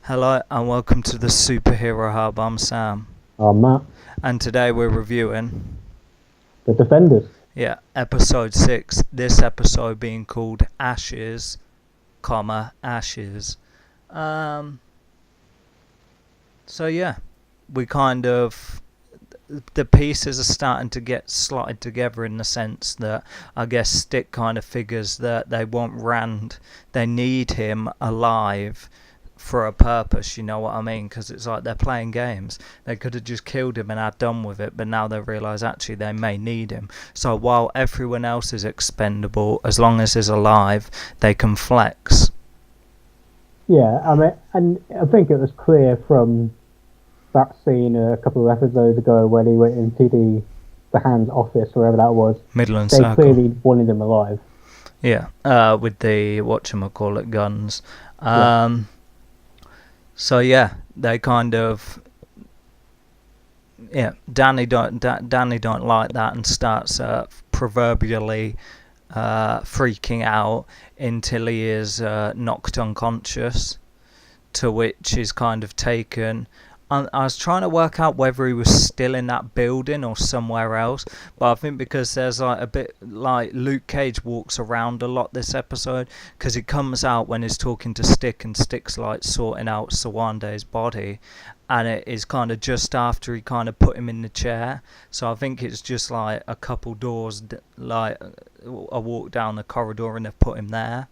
Hello and welcome to the Superhero Hub. I'm Sam, Matt, and today we're reviewing, the Defenders. episode 6. This episode being called Ashes, Ashes. So yeah, we kind of the pieces are starting to get slotted together in the sense that I guess Stick kind of figures that they want Rand, they need him alive for a purpose, you know what I mean? Because it's like they're playing games. They could have just killed him and had done with it, but now they realise actually they may need him. So while everyone else is expendable, as long as he's alive, they can flex. Yeah, I mean, and I think it was clear from that scene a couple of episodes ago when he went into the Hand's office, wherever that was. Midland They Circle. clearly wanted him alive. Yeah, with the whatchamacallit guns. So yeah, they kind of Danny don't like that and starts proverbially freaking out until he is knocked unconscious, to which is kind of taken. I was trying to work out whether he was still in that building or somewhere else, but I think because there's like a bit like Luke Cage walks around a lot this episode, because he comes out when he's talking to Stick and Stick's like sorting out Sowande's body, and it is kind of just after he kind of put him in the chair. So I think it's just like a couple doors, like a walk down the corridor, and they've put him there,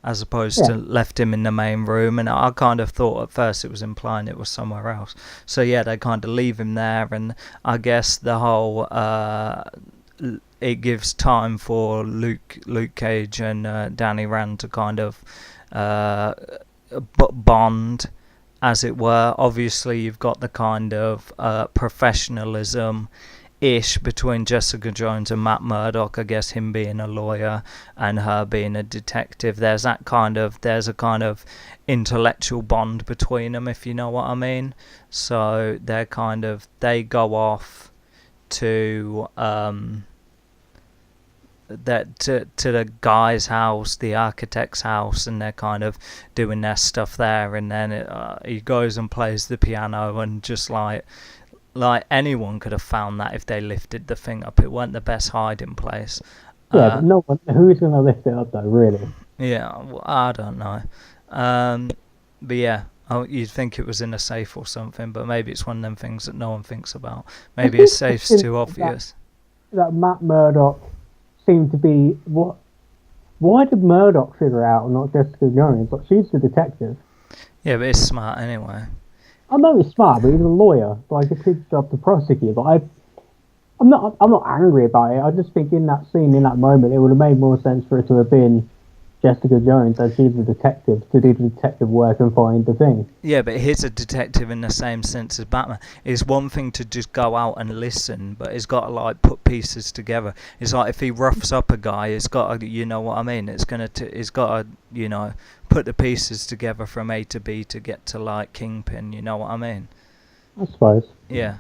as opposed to left him in the main room. And I kind of thought at first it was implying it was somewhere else. So yeah, they kind of leave him there, and I guess the whole it gives time for Luke Cage and Danny Rand to kind of bond, as it were. Obviously you've got the kind of professionalism ish between Jessica Jones and Matt Murdock. I guess him being a lawyer and her being a detective, there's a kind of intellectual bond between them, if you know what I mean. So they go off to to the guy's house, the architect's house, and they're kind of doing their stuff there, and then he goes and plays the piano, and just like anyone could have found that if they lifted the thing up. It weren't the best hiding place. Yeah, but no one. Who's going to lift it up though? Really? Yeah, well, I don't know. But yeah, you'd think it was in a safe or something, but maybe it's one of them things that no one thinks about. Maybe a safe's too obvious. That Matt Murdock seemed to be what? Why did Murdock figure out, and not Jessica Jones? Like, she's the detective. Yeah, but it's smart anyway. I know he's smart, but he's a lawyer. Like, it's his job to prosecute. But I'm not angry about it. I just think in that scene, in that moment, it would have made more sense for it to have been Jessica Jones, as she's the detective, to do the detective work and find the thing. Yeah, but he's a detective in the same sense as Batman. It's one thing to just go out and listen, but he's got to like put pieces together. It's like if he roughs up a guy, he's got to, you know what I mean? He's got to, you know, put the pieces together from A to B to get to like Kingpin. You know what I mean? I suppose. Yeah.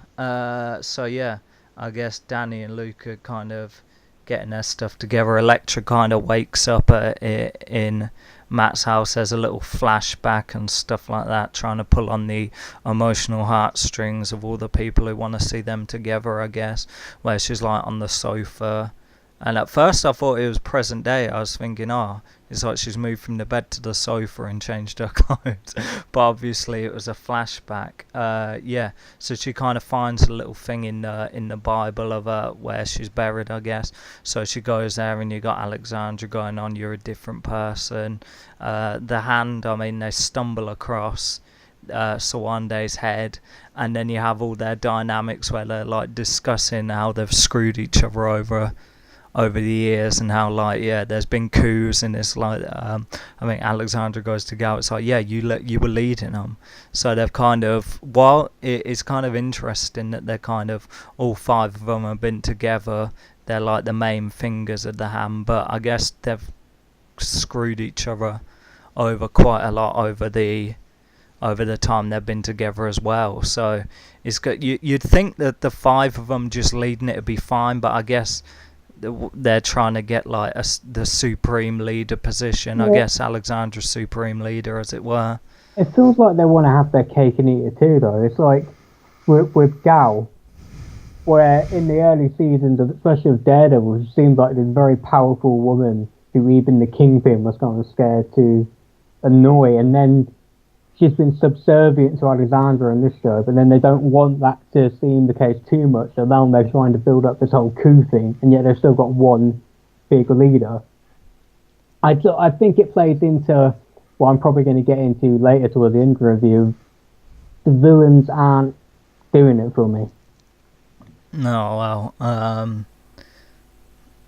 So yeah, I guess Danny and Luke are kind of getting their stuff together. Elektra kind of wakes up in Matt's house. There's a little flashback and stuff like that, trying to pull on the emotional heartstrings of all the people who want to see them together, I guess, where she's like on the sofa. And at first I thought it was present day. I was thinking, it's like she's moved from the bed to the sofa and changed her clothes. But obviously it was a flashback. So she kind of finds a little thing in the Bible of where she's buried, I guess. So she goes there, and you got Alexandra going on, you're a different person. The Hand, I mean, they stumble across Sowande's head, and then you have all their dynamics where they're like discussing how they've screwed each other over the years, and how there's been coups, and it's like I think Alexandra goes to go, it's like you were leading them. So they've kind of, while it's kind of interesting that they're kind of all five of them have been together, they're like the main fingers of the Hand, but I guess they've screwed each other over quite a lot over the time they've been together as well. So it's good. You'd think that the five of them just leading it would be fine, but I guess they're trying to get like the supreme leader position. I guess Alexandra's supreme leader, as it were. It feels like they want to have their cake and eat it too, though. It's like with Gal, where in the early seasons, especially of Daredevil, she seemed like this very powerful woman who even the Kingpin was kind of scared to annoy, and then she's been subservient to Alexandra in this show, but then they don't want that to seem the case too much, so now they're trying to build up this whole coup thing, and yet they've still got one big leader. I think it plays into what I'm probably going to get into later towards the end review. The villains aren't doing it for me. No, well, I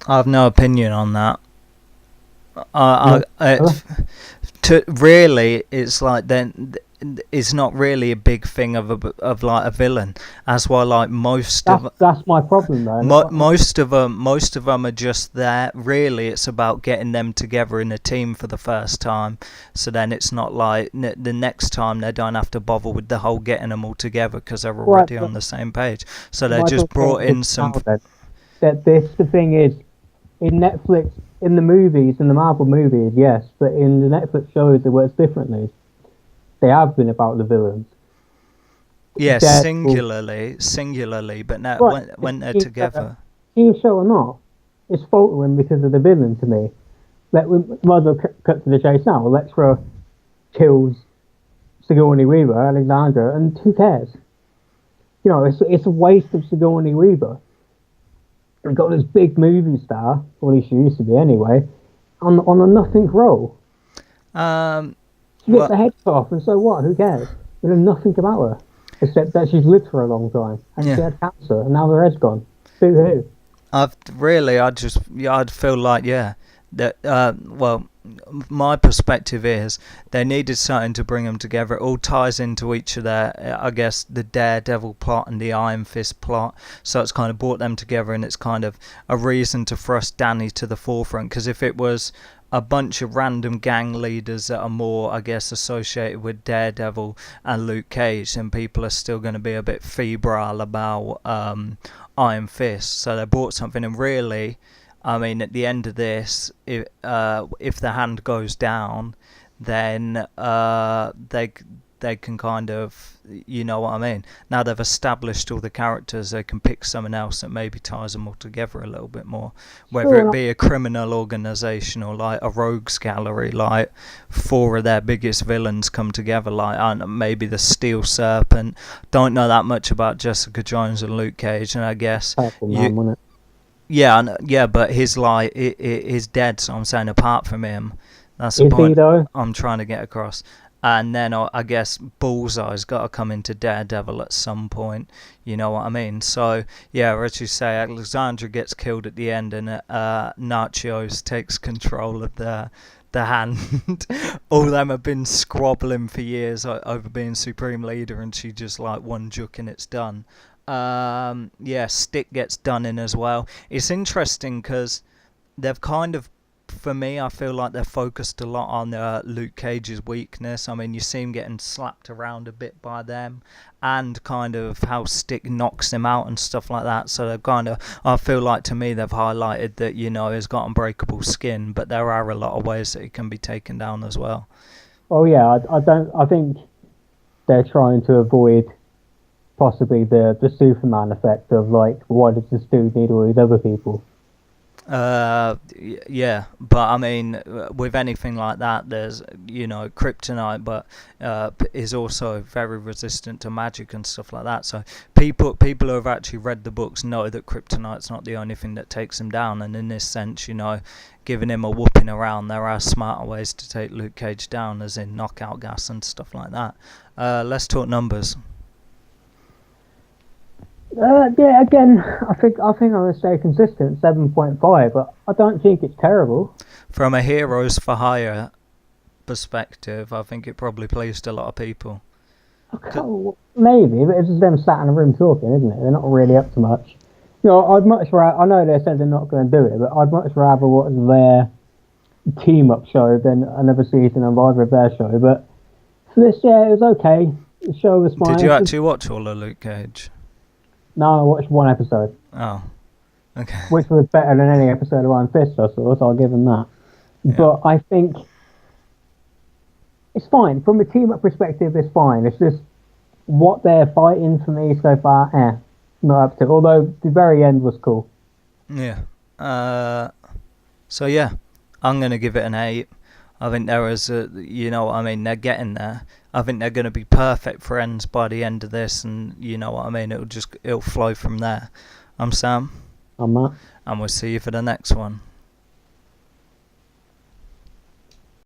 have no opinion on that. Really, it's like then it's not really a big thing of like a villain. That's why like that's my problem though. Most of them are just there. Really, it's about getting them together in a team for the first time. So then it's not like the next time they don't have to bother with the whole getting them all together because they're already on the same page. So they just brought in some. The thing is, in Netflix, in the movies, in the Marvel movies, yes, but in the Netflix shows, it works differently. They have been about the villains. Yes, singularly, but now when they're together. TV show or not, it's faltering because of the villain to me. Might as well cut to the chase now. Elektra kills Sigourney Weaver, Alexandra, and who cares? You know, it's a waste of Sigourney Weaver. We've got this big movie star, or at least she used to be anyway, on a nothing role. She gets her head cut off, and so what? Who cares? We know nothing about her, except that she's lived for a long time, and she had cancer, and now her head's gone. Boo-hoo. I'd feel like, that, well, my perspective is they needed something to bring them together. It all ties into each of their, I guess, the Daredevil plot and the Iron Fist plot. So it's kind of brought them together, and it's kind of a reason to thrust Danny to the forefront. Because if it was a bunch of random gang leaders that are more, I guess, associated with Daredevil and Luke Cage, then people are still going to be a bit febrile about Iron Fist. So they brought something, and really, I mean, at the end of this, if the hand goes down, then they can kind of, you know what I mean. Now they've established all the characters, they can pick someone else that maybe ties them all together a little bit more. Whether it be a criminal organisation or like a rogues gallery, like 4 of their biggest villains come together, like maybe the Steel Serpent. Don't know that much about Jessica Jones and Luke Cage, and I guess yeah, but his is dead. So I'm saying apart from him, that's the point I'm trying to get across. And then I guess Bullseye's got to come into Daredevil at some point. You know what I mean? So yeah, as you say, Alexandra gets killed at the end, and Natchios takes control of the hand. All of them have been squabbling for years over being supreme leader, and she just like one juke and it's done. Stick gets done in as well. It's interesting because they've kind of, for me, I feel like they're focused a lot on Luke Cage's weakness. I mean, you see him getting slapped around a bit by them, and kind of how Stick knocks him out and stuff like that. So they've kind of, I feel like to me, they've highlighted that, you know, he's got unbreakable skin, but there are a lot of ways that he can be taken down as well. Oh yeah, I think they're trying to avoid possibly the Superman effect of like, why does this dude need all these other people? Yeah, but I mean, with anything like that, there's, you know, kryptonite, but is also very resistant to magic and stuff like that. So people who have actually read the books know that kryptonite's not the only thing that takes him down, and in this sense, you know, giving him a whooping around, there are smarter ways to take Luke Cage down, as in knockout gas and stuff like that. Let's talk numbers. Again, I think I'm going to stay consistent, 7.5, but I don't think it's terrible. From a Heroes for Hire perspective, I think it probably pleased a lot of people. Okay, well, maybe, but it's just them sat in a room talking, isn't it? They're not really up to much. You know, I'd much rather, I know they said they're not going to do it, but I'd much rather watch their team-up show than another season of either of their show. But for this, it was okay. The show was fine. Did you actually watch all of Luke Cage? No, I watched one episode. Oh, okay. Which was better than any episode of Iron Fist I saw, so I'll give them that. Yeah. But I think it's fine from a team up perspective. It's fine. It's just what they're fighting for me so far. Not up to. Although the very end was cool. Yeah. So yeah, I'm gonna give it an 8. I think there is you know what I mean. They're getting there. I think they're gonna be perfect friends by the end of this, and you know what I mean. It'll flow from there. I'm Sam, I'm Matt. and we'll see you for the next one.